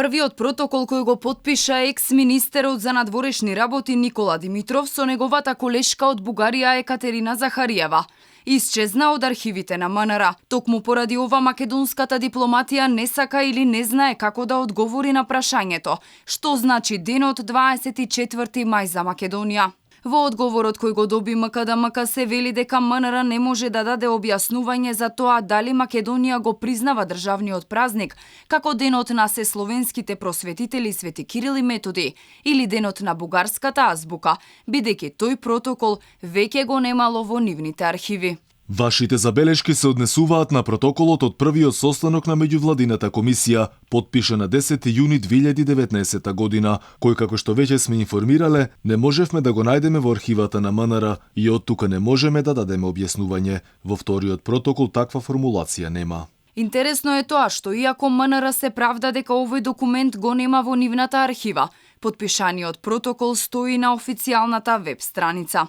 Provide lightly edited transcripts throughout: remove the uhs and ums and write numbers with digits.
Првиот протокол кој го потпиша екс-министерот за надворешни работи Никола Димитров со неговата колешка од Бугарија Екатерина Захариева исчезна од архивите на МНР. Токму поради ова македонската дипломатија не сака или не знае како да одговори на прашањето што значи денот 24 мај за Македонија. Во одговорот кој го доби МКДМК се вели дека МНР не може да даде објаснување за тоа дали Македонија го признава државниот празник како денот на сесловенските просветители Свети Кирил и Методи или денот на бугарската азбука, бидејќи тој протокол веќе го немало во нивните архиви. Вашите забелешки се однесуваат на протоколот од првиот состанок на меѓувладината комисија, потпишан на 10 јуни 2019 година, кој, како што веќе сме информирале, не можевме да го најдеме во архивата на МНР и од тука не можеме да дадеме објаснување. Во вториот протокол таква формулација нема. Интересно е тоа што иако МНР се правда дека овој документ го нема во нивната архива, потпишаниот протокол стои на официјалната веб страница.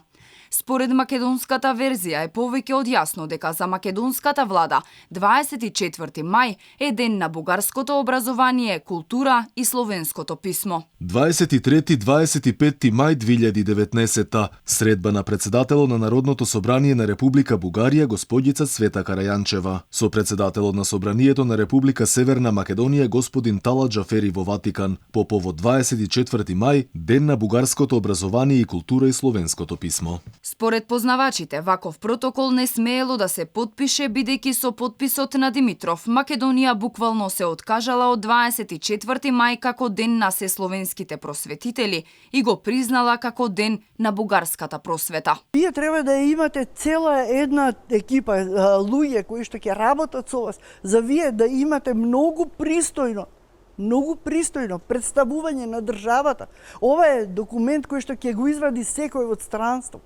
Според македонската верзија е повеќе од јасно дека за македонската влада 24 мај е ден на бугарското образование, култура и словенското писмо. 23-25 мај 2019 средба на председателот на Народното собрание на Република Бугарија господица Цвета Карајанчева со председателот на Собранието на Република Северна Македонија господин Тала Џафери во Ватикан по повод 24 мај ден на бугарското образование и култура и словенското писмо. Според познавачите, ваков протокол не смеело да се потпише бидејќи со потписот на Димитров Македонија буквално се откажала од 24 мај како ден на сесловенските просветители и го признала како ден на бугарската просвета. Вие треба да имате цела една екипа луѓе кои што ќе работат со вас, за вие да имате многу пристојно представување на државата. Ова е документ кој што ќе го извади секој од странство.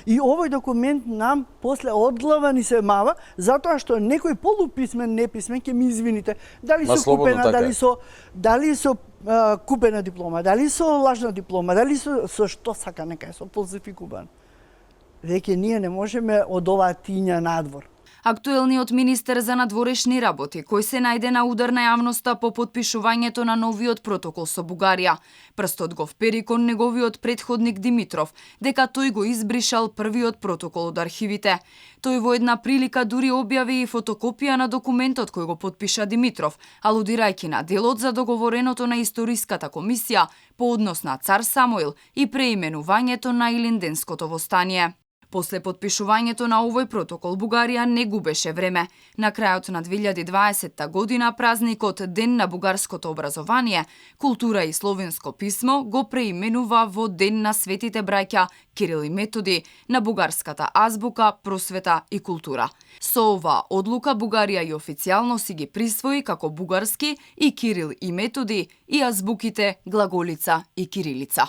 И овој документ нам после одглава ни се мава, затоа што некој полуписмен, неписмен, ќе ми извините, дали со купена, дали со купена диплома, дали со лажна диплома, дали со што сака нека е, со фалсификуван. Веќе ние не можеме од оваа тиња надвор. Актуелниот министер за надворешни работи, кој се најде на удар на јавноста по потпишувањето на новиот протокол со Бугарија, прстот го впери кон неговиот претходник Димитров, дека тој го избришал првиот протокол од архивите. Тој во една прилика дури објави и фотокопија на документот кој го потпиша Димитров, алудирајќи на делот за договореното на историската комисија по однос на цар Самуил и преименувањето на Илинденското востание. После потпишувањето на овој протокол, Бугарија не губеше време. На крајот на 2020 година празникот Ден на бугарското образование, култура и словенско писмо го преименува во Ден на светите браќа Кирил и Методи, на бугарската азбука, просвета и култура. Со оваа одлука Бугарија и официјално си ги присвои како бугарски и Кирил и Методи и азбуките глаголица и кирилица.